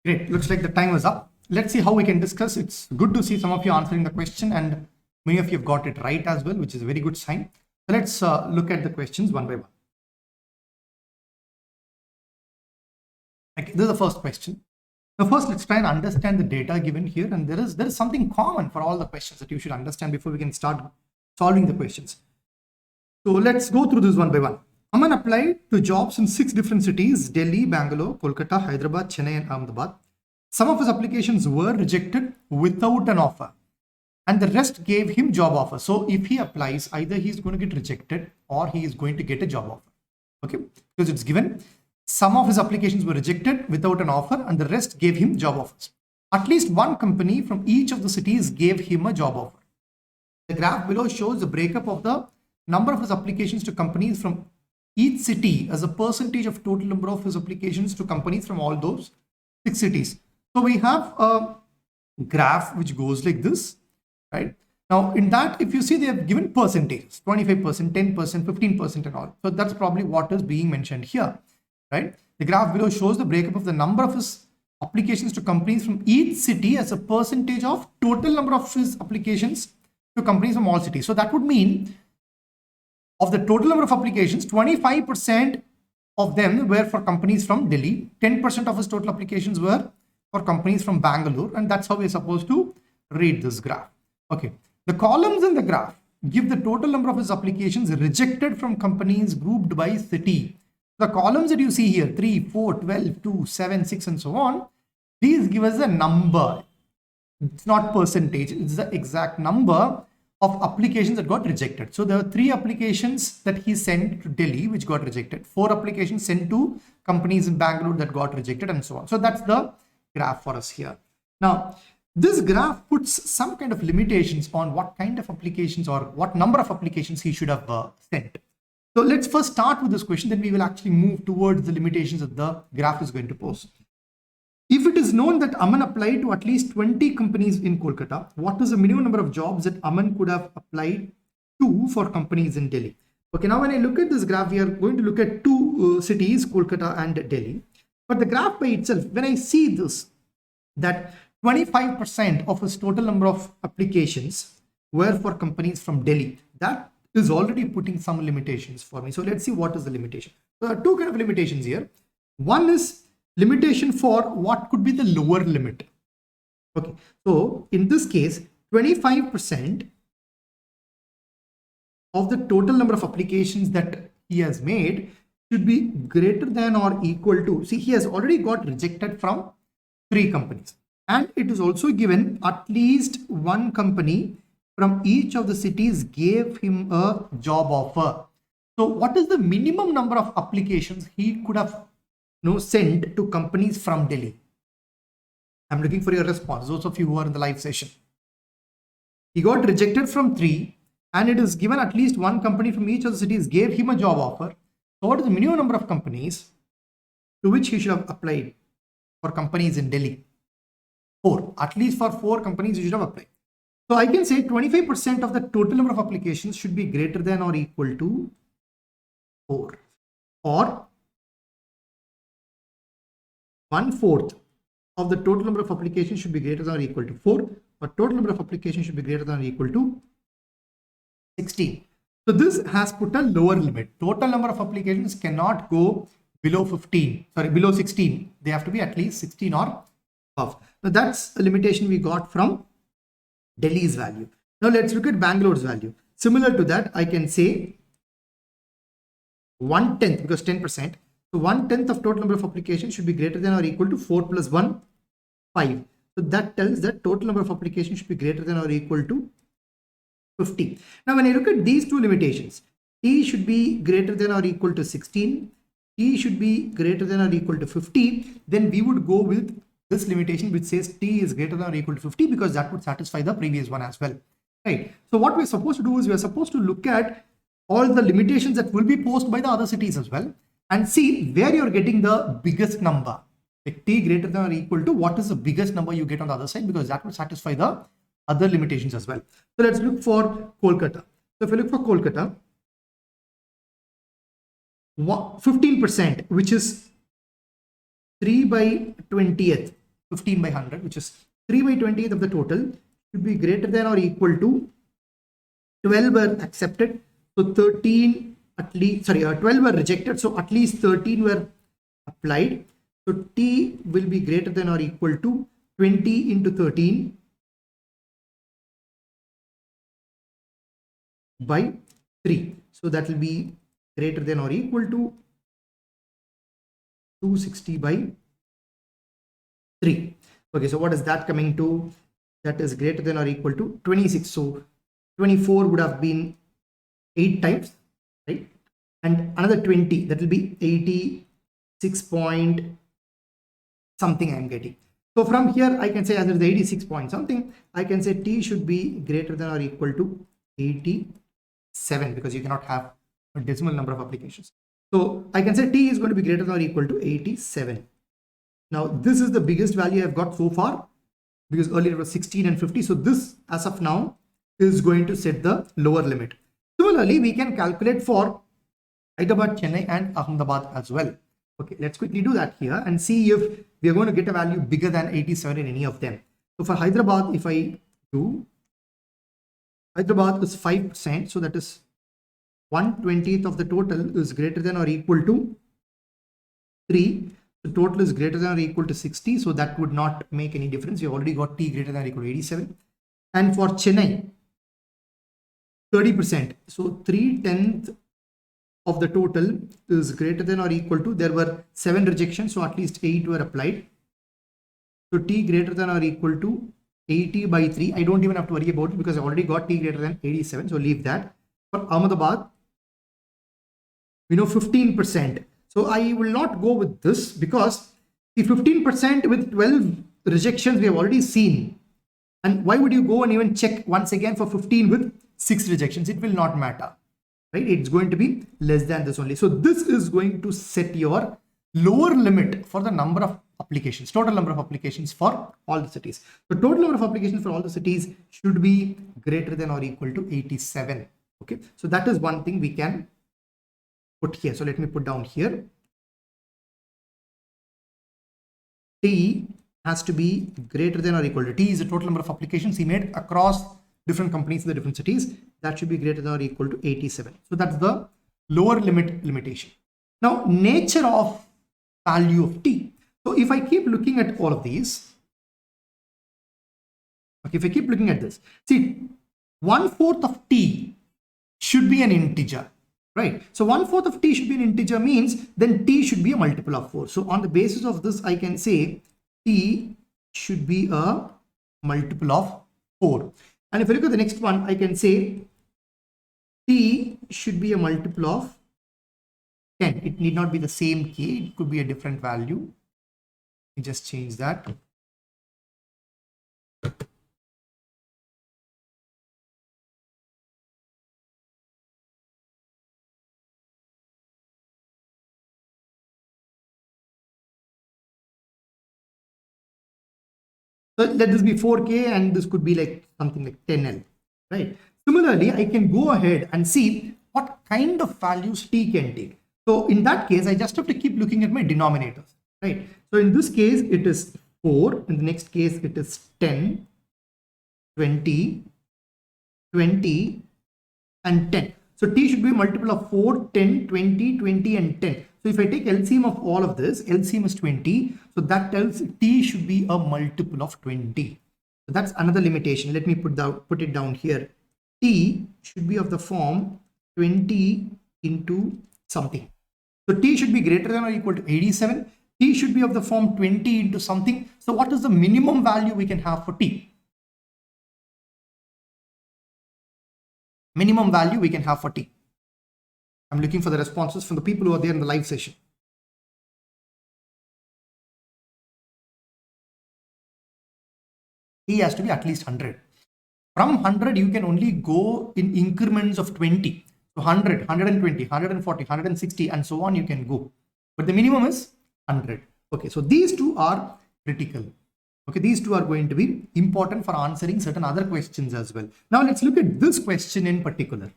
Great. Looks like the time is up. Let's see how we can discuss. It's good to see some of you answering the question and many of you have got it right as well, which is a very good sign. So let's look at the questions one by one. Okay, this is the first question. So first, let's try and understand the data given here. And there is something common for all the questions that you should understand before we can start solving the questions. So let's go through this one by one. Aman applied to jobs in 6 different cities: Delhi, Bangalore, Kolkata, Hyderabad, Chennai, and Ahmedabad. Some of his applications were rejected without an offer, and the rest gave him job offer. So if he applies, either he's going to get rejected or he is going to get a job offer. Okay, because it's given some of his applications were rejected without an offer, and the rest gave him job offers. At least one company from each of the cities gave him a job offer. The graph below shows the breakup of the number of his applications to companies from each city as a percentage of total number of his applications to companies from all those 6 cities. So we have a graph which goes like this, right? Now in that, if you see, they have given percentages, 25%, 10%, 15% and all. So that's probably what is being mentioned here, right? The graph below shows the breakup of the number of his applications to companies from each city as a percentage of total number of his applications to companies from all cities. So that would mean of the total number of applications, 25% of them were for companies from Delhi, 10% of his total applications were for companies from Bangalore, and that's how we're supposed to read this graph. Okay, the columns in the graph give the total number of his applications rejected from companies grouped by city. The columns that you see here, 3, 4, 12, 2, 7, 6, and so on, these give us a number. It's not percentage, it's the exact number of applications that got rejected. So there were 3 applications that he sent to Delhi which got rejected, 4 applications sent to companies in Bangalore that got rejected, and so on. So that's the graph for us here. Now this graph puts some kind of limitations on what kind of applications or what number of applications he should have sent. So let's first start with this question, then we will actually move towards the limitations that the graph is going to pose. If it is known that Aman applied to at least 20 companies in Kolkata, what is the minimum number of jobs that Aman could have applied to for companies in Delhi? Okay, now when I look at this graph, we are going to look at 2 cities, Kolkata and Delhi. But the graph by itself, when I see this, that 25% of his total number of applications were for companies from Delhi, that is already putting some limitations for me. So let's see what is the limitation. So there are 2 kind of limitations here. One is limitation for what could be the lower limit. Okay, so in this case, 25% of the total number of applications that he has made should be greater than or equal to, see, he has already got rejected from 3 companies, and it is also given at least one company from each of the cities gave him a job offer. So what is the minimum number of applications he could have sent to companies from Delhi? I'm looking for your response, those of you who are in the live session. He got rejected from 3, and it is given at least one company from each of the cities gave him a job offer. So what is the minimum number of companies to which he should have applied for companies in Delhi? 4. At least for 4 companies he should have applied. So I can say 25% of the total number of applications should be greater than or equal to 4, or 1/4 of the total number of applications should be greater than or equal to 4, or total number of applications should be greater than or equal to 16. So this has put a lower limit. Total number of applications cannot go below 16. They have to be at least 16 or above. Now that's a limitation we got from Delhi's value. Now let's look at Bangalore's value. Similar to that, I can say 1/10, because 10%. So 1/10 of total number of applications should be greater than or equal to 4 plus 1, 5. So that tells that total number of applications should be greater than or equal to 50. Now when I look at these 2 limitations, T should be greater than or equal to 16, T should be greater than or equal to 50, then we would go with this limitation which says T is greater than or equal to 50, because that would satisfy the previous one as well, right? So what we're supposed to do is we're supposed to look at all the limitations that will be posed by the other cities as well, and see where you're getting the biggest number. Like T greater than or equal to what is the biggest number you get on the other side, because that will satisfy the other limitations as well. So let's look for Kolkata. So if we look for Kolkata, 15%, which is 3/20th 15 by 100, which is 3 by 20th of the total, should be greater than or equal to 12 were accepted. So 13 at least, sorry, 12 were rejected. So at least 13 were applied. So T will be greater than or equal to 20 into 13 by 3. So that will be greater than or equal to 260 by 3. Okay, so what is that coming to? That is greater than or equal to 26. So 24 would have been 8 times, right? And another 20, that will be 86 point something I'm getting. So from here, I can say as it is 86 point something, I can say T should be greater than or equal to 87, because you cannot have a decimal number of applications. So I can say T is going to be greater than or equal to 87. Now this is the biggest value I've got so far, because earlier it was 16 and 50. So this as of now is going to set the lower limit. Similarly, we can calculate for Hyderabad, Chennai and Ahmedabad as well. Okay, let's quickly do that here and see if we are going to get a value bigger than 87 in any of them. So for Hyderabad, if I do, Hyderabad is 5%, so that is 1/20th of the total is greater than or equal to 3. The total is greater than or equal to 60, so that would not make any difference. We already got T greater than or equal to 87. And for Chennai, 30%, so 3/10 of the total is greater than or equal to, there were 7 rejections, so at least 8 were applied. So T greater than or equal to 80 by 3. I don't even have to worry about it because I already got T greater than 87, so leave that. For Ahmedabad, we know 15%. So I will not go with this, because the 15% with 12 rejections we have already seen. And why would you go and even check once again for 15 with 6 rejections? It will not matter, right? It's going to be less than this only. So this is going to set your lower limit for the number of applications, total number of applications for all the cities. The total number of applications for all the cities should be greater than or equal to 87. Okay, so that is one thing we can put here. So let me put down here. T has to be greater than or equal to, T is the total number of applications he made across different companies in the different cities. That should be greater than or equal to 87. So that's the lower limitation. Now, nature of value of T. So if I keep looking at all of these, okay, if I keep looking at this, see, 1/4 of T should be an integer, right? So 1/4 of T should be an integer means then T should be a multiple of 4. So on the basis of this, I can say T should be a multiple of 4. And if I look at the next one, I can say T should be a multiple of 10. It need not be the same K, it could be a different value. Let me just change that. So let this be 4K and this could be like something like 10L, right? Similarly, I can go ahead and see what kind of values T can take. So in that case, I just have to keep looking at my denominators, right? So in this case, it is 4. In the next case, it is 10, 20, 20, and 10. So T should be a multiple of 4, 10, 20, 20, and 10. So if I take LCM of all of this, LCM is 20. So that tells T should be a multiple of 20. So that's another limitation. Let me put it down here. T should be of the form 20 into something. So T should be greater than or equal to 87. T should be of the form 20 into something. So what is the minimum value we can have for T? Minimum value we can have for T. I'm looking for the responses from the people who are there in the live session. T has to be at least 100. From 100, you can only go in increments of 20. So 100, 120, 140, 160, and so on you can go. But the minimum is 100. Okay, so these two are critical. Okay, these two are going to be important for answering certain other questions as well. Now let's look at this question in particular.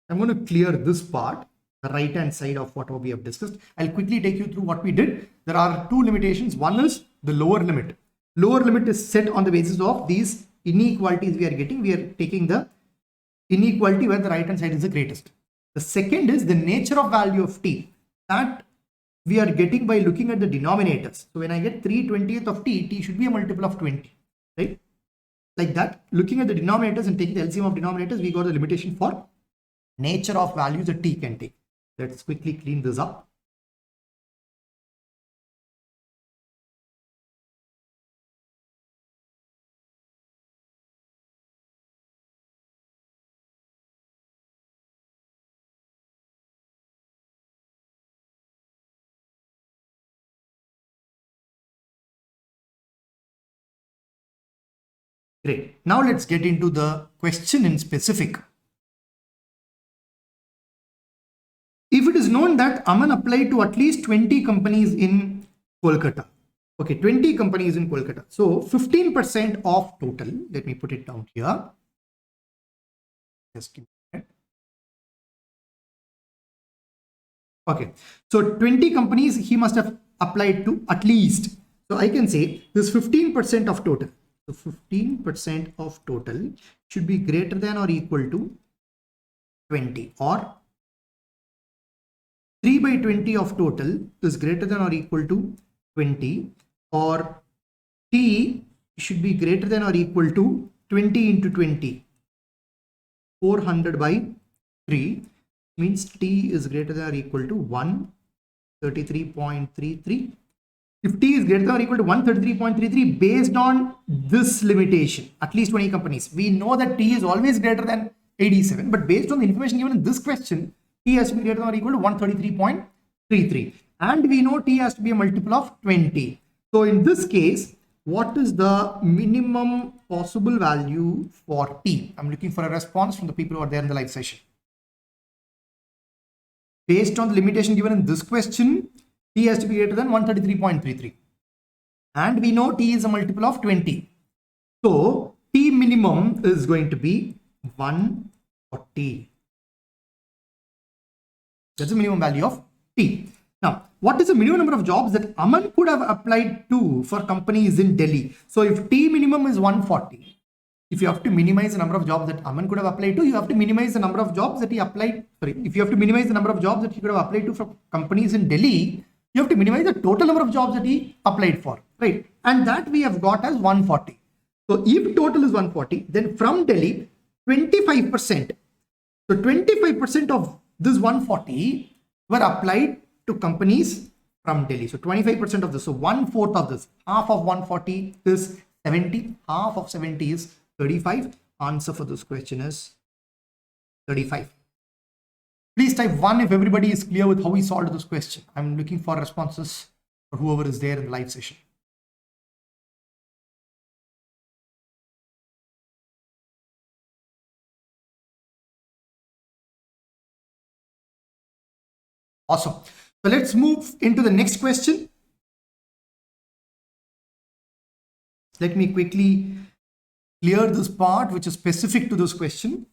I'm going to clear this part, the right hand side of what we have discussed. I'll quickly take you through what we did. There are two limitations. One is the lower limit. Lower limit is set on the basis of these inequalities we are getting. We are taking the inequality where the right hand side is the greatest. The second is the nature of value of t, that we are getting by looking at the denominators. So when I get 3/20th of t, t should be a multiple of 20, right? Like that, looking at the denominators and taking the LCM of denominators, we got the limitation for nature of values that t can take. Let's quickly clean this up. Great. Now let's get into the question in specific. If it is known that Aman applied to at least 20 companies in Kolkata. Okay, 20 companies in Kolkata. So 15% of total, let me put it down here. Just give me a minute. Okay, so 20 companies he must have applied to at least. So I can say this 15% of total. So 15% of total should be greater than or equal to 20, or 3/20 of total is greater than or equal to 20, or t should be greater than or equal to 20 into 20, 400/3, means t is greater than or equal to 133.33. If t is greater than or equal to 133.33 based on this limitation, at least 20 companies, we know that t is always greater than 87, but based on the information given in this question, t has to be greater than or equal to 133.33, and we know t has to be a multiple of 20. So in this case, what is the minimum possible value for t? I'm looking for a response from the people who are there in the live session. Based on the limitation given in this question, t has to be greater than 133.33, and we know t is a multiple of 20. So t minimum is going to be 140. That's the minimum value of t. Now, what is the minimum number of jobs that Aman could have applied to for companies in Delhi? So if t minimum is 140, if you have to minimize the number of jobs that Aman could have applied to, you have to minimize the number of jobs that he applied. Sorry, if you have to minimize the number of jobs that he could have applied to for companies in Delhi, you have to minimize the total number of jobs that he applied for, right? And that we have got as 140. So if total is 140, then from Delhi, 25%. So 25% of this 140 were applied to companies from Delhi. So 25% of this. So 1/4 of this, half of 140 is 70, half of 70 is 35. Answer for this question is 35. Please type 1 if everybody is clear with how we solved this question. I'm looking for responses for whoever is there in the live session. Awesome. So let's move into the next question. Let me quickly clear this part which is specific to this question.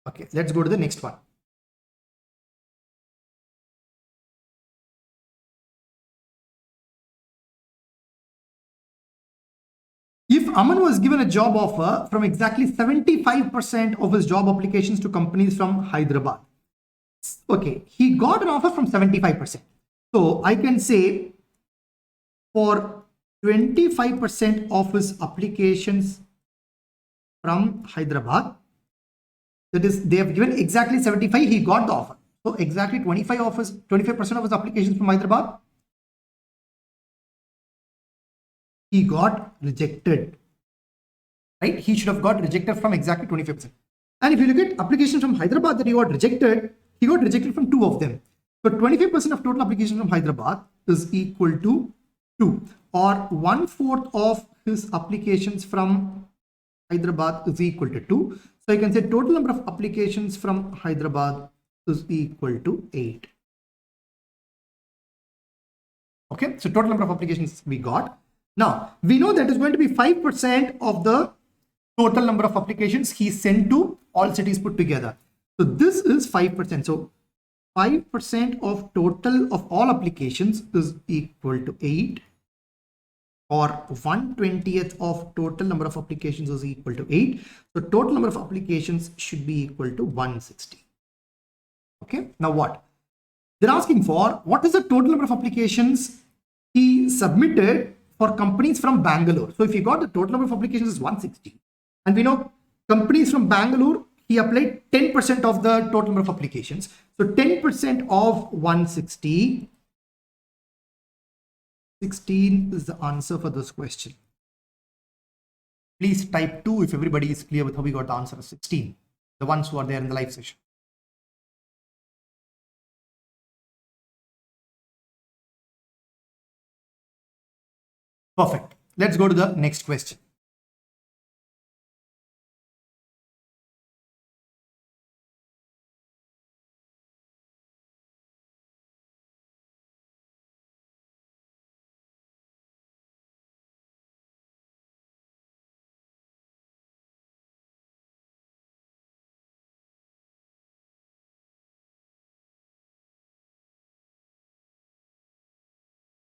Okay, let's go to the next one. If Aman was given a job offer from exactly 75% of his job applications to companies from Hyderabad. Okay, he got an offer from 75%. So I can say for 25% of his applications from Hyderabad, that is, they have given exactly 75, he got the offer. So exactly 25% of his applications from Hyderabad, he got rejected, right? He should have got rejected from exactly 25%. And if you look at applications from Hyderabad that he got rejected from 2 of them. So 25% of total applications from Hyderabad is equal to 2, or 1/4 of his applications from Hyderabad is equal to 2. So you can say total number of applications from Hyderabad is equal to 8. Okay, so total number of applications we got. Now, we know that is going to be 5% of the total number of applications he sent to all cities put together. So this is 5%. So 5% of total of all applications is equal to 8, or 1/20th of total number of applications is equal to 8. So total number of applications should be equal to 160. Okay, now what? They're asking for what is the total number of applications he submitted for companies from Bangalore. So if you got the total number of applications is 160, and we know companies from Bangalore, he applied 10% of the total number of applications. So 10% of 160, 16 is the answer for this question. Please type 2 if everybody is clear with how we got the answer of 16, the ones who are there in the live session. Perfect. Let's go to the next question.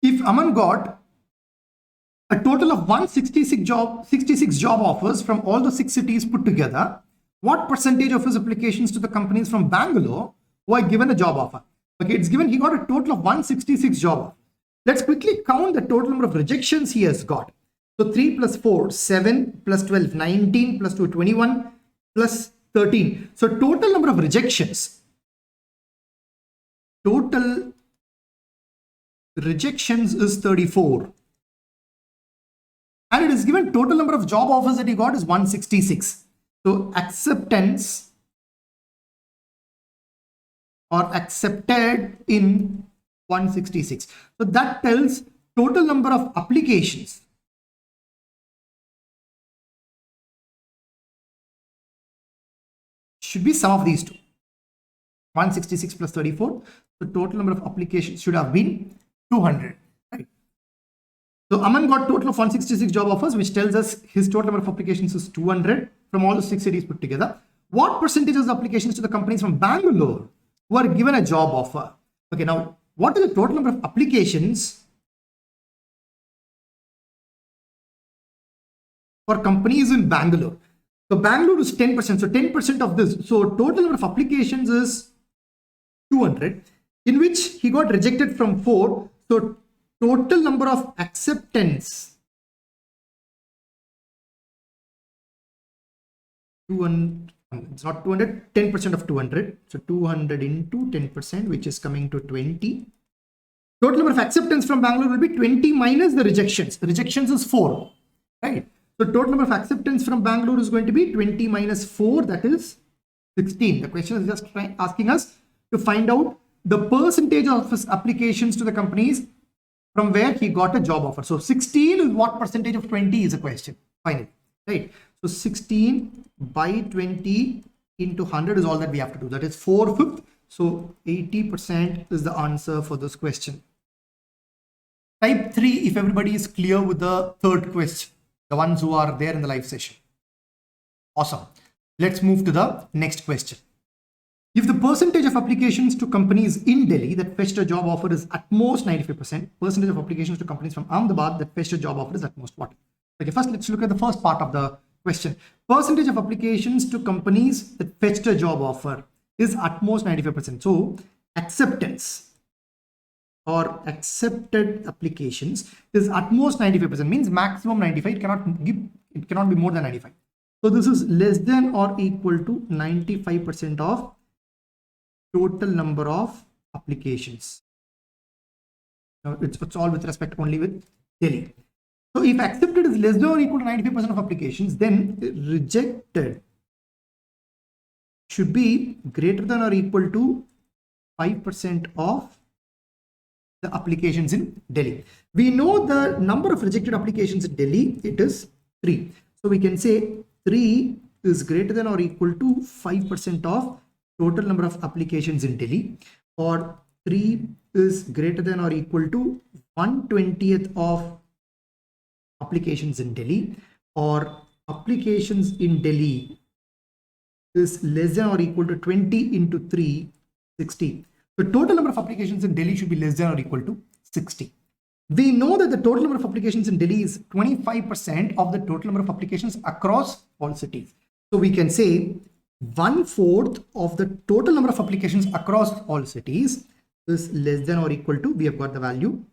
If Aman got a total of 66 job offers from all the 6 cities put together, what percentage of his applications to the companies from Bangalore were given a job offer? Okay, it's given he got a total of 166 job offers. Let's quickly count the total number of rejections he has got. So 3 plus 4, 7 plus 12, 19 plus 2, 21 plus 13. So total number of rejections. Total rejections is 34. And it is given total number of job offers that he got is 166. So acceptance or accepted in 166. So that tells total number of applications. Should be sum of these two. 166 plus 34. The total number of applications should have been 200. Right? So Aman got total of 166 job offers, which tells us his total number of applications is 200 from all the 6 cities put together. What percentage of the applications to the companies from Bangalore were given a job offer? Okay, now what is the total number of applications for companies in Bangalore? So Bangalore is 10%. So 10% of this. So total number of applications is 200, in which he got rejected from 4. So total number of acceptance, 200, it's not 200, 10% of 200. So 200 into 10%, which is coming to 20. Total number of acceptance from Bangalore will be 20 minus the rejections. The rejections is 4, right? So total number of acceptance from Bangalore is going to be 20 minus 4, that is 16. The question is just asking us to find out the percentage of his applications to the companies from where he got a job offer. So 16 is what percentage of 20 is a question, finally, right? So 16 by 20 into 100 is all that we have to do. That is 4/5. So 80% is the answer for this question. Type 3 if everybody is clear with the third question, the ones who are there in the live session. Awesome. Let's move to the next question. If the percentage of applications to companies in Delhi that fetched a job offer is at most 95%, percentage of applications to companies from Ahmedabad that fetched a job offer is at most what? Okay, first let's look at the first part of the question. Percentage of applications to companies that fetched a job offer is at most 95%. So acceptance or accepted applications is at most 95%, means maximum 95. It cannot be more than 95. So this is less than or equal to 95% of total number of applications. Now it's all with respect only with Delhi. So if accepted is less than or equal to 95% of applications, then rejected should be greater than or equal to 5% of the applications in Delhi. We know the number of rejected applications in Delhi, it is 3. So we can say 3 is greater than or equal to 5% of total number of applications in Delhi, or 3 is greater than or equal to 1/20th of applications in Delhi, or applications in Delhi is less than or equal to 20 into 3, 60. The total number of applications in Delhi should be less than or equal to 60. We know that the total number of applications in Delhi is 25% of the total number of applications across all cities. So we can say 1/4 of the total number of applications across all cities is less than or equal to, we have got the value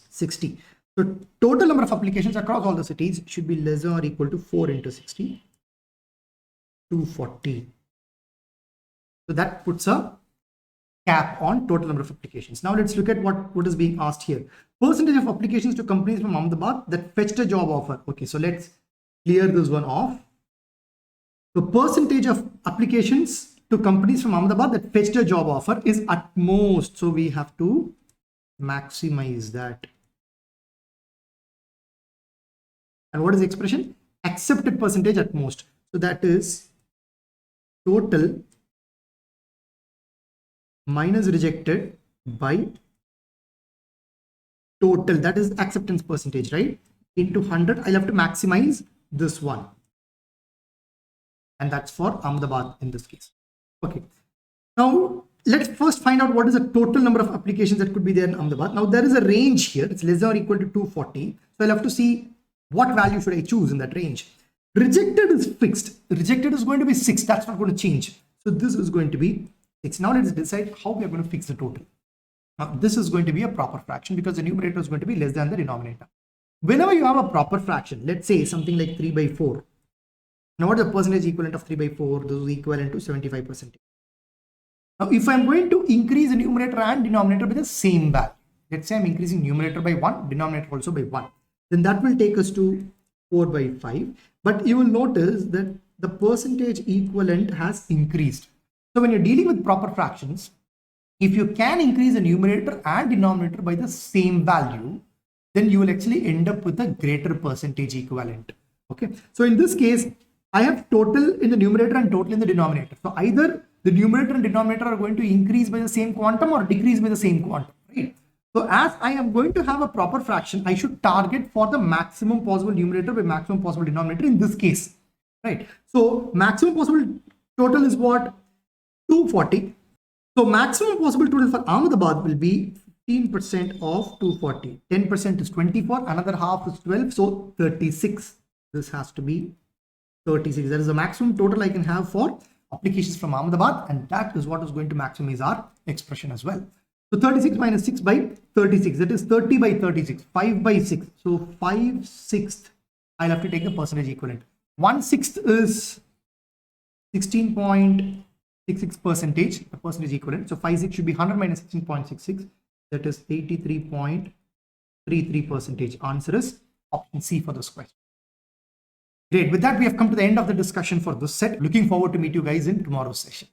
60. So total number of applications across all the cities should be less than or equal to 4 into 60, 240. So that puts a cap on total number of applications. Now let's look at what is being asked here. Percentage of applications to companies from Ahmedabad that fetched a job offer. Okay, so let's clear this one off. The percentage of applications to companies from Ahmedabad that fetched a job offer is at most. So we have to maximize that. And what is the expression? Accepted percentage at most. So that is total minus rejected by total, that is acceptance percentage, right? Into 100, I'll have to maximize this one. And that's for Ahmedabad in this case. Okay. Now, let's first find out what is the total number of applications that could be there in Ahmedabad. Now, there is a range here. It's less than or equal to 240. So I'll have to see what value should I choose in that range. Rejected is fixed. Rejected is going to be 6. That's not going to change. So this is going to be 6. Now let's decide how we are going to fix the total. Now this is going to be a proper fraction because the numerator is going to be less than the denominator. Whenever you have a proper fraction, let's say something like 3/4. Now what is the percentage equivalent of 3/4? This is equivalent to 75%. Now if I'm going to increase the numerator and denominator by the same value, let's say I'm increasing numerator by 1, denominator also by 1, then that will take us to 4/5. But you will notice that the percentage equivalent has increased. So when you're dealing with proper fractions, if you can increase the numerator and denominator by the same value, then you will actually end up with a greater percentage equivalent. Okay. So in this case, I have total in the numerator and total in the denominator. So either the numerator and denominator are going to increase by the same quantum or decrease by the same quantum, right? So as I am going to have a proper fraction, I should target for the maximum possible numerator by maximum possible denominator in this case, right? So maximum possible total is what? 240. So maximum possible total for Ahmedabad will be 15% of 240. 10% is 24, another half is 12, so 36. This has to be 36. That is the maximum total I can have for applications from Ahmedabad, and that is what is going to maximize our expression as well. So 36 minus 6 by 36, that is 30 by 36, 5/6. So 5/6, I'll have to take the percentage equivalent. 1/6 is 16.66%, the percentage equivalent. So 5/6 should be 100 minus 16.66, that is 83.33%. Answer is option C for this question. Great. With that, we have come to the end of the discussion for this set. Looking forward to meet you guys in tomorrow's session.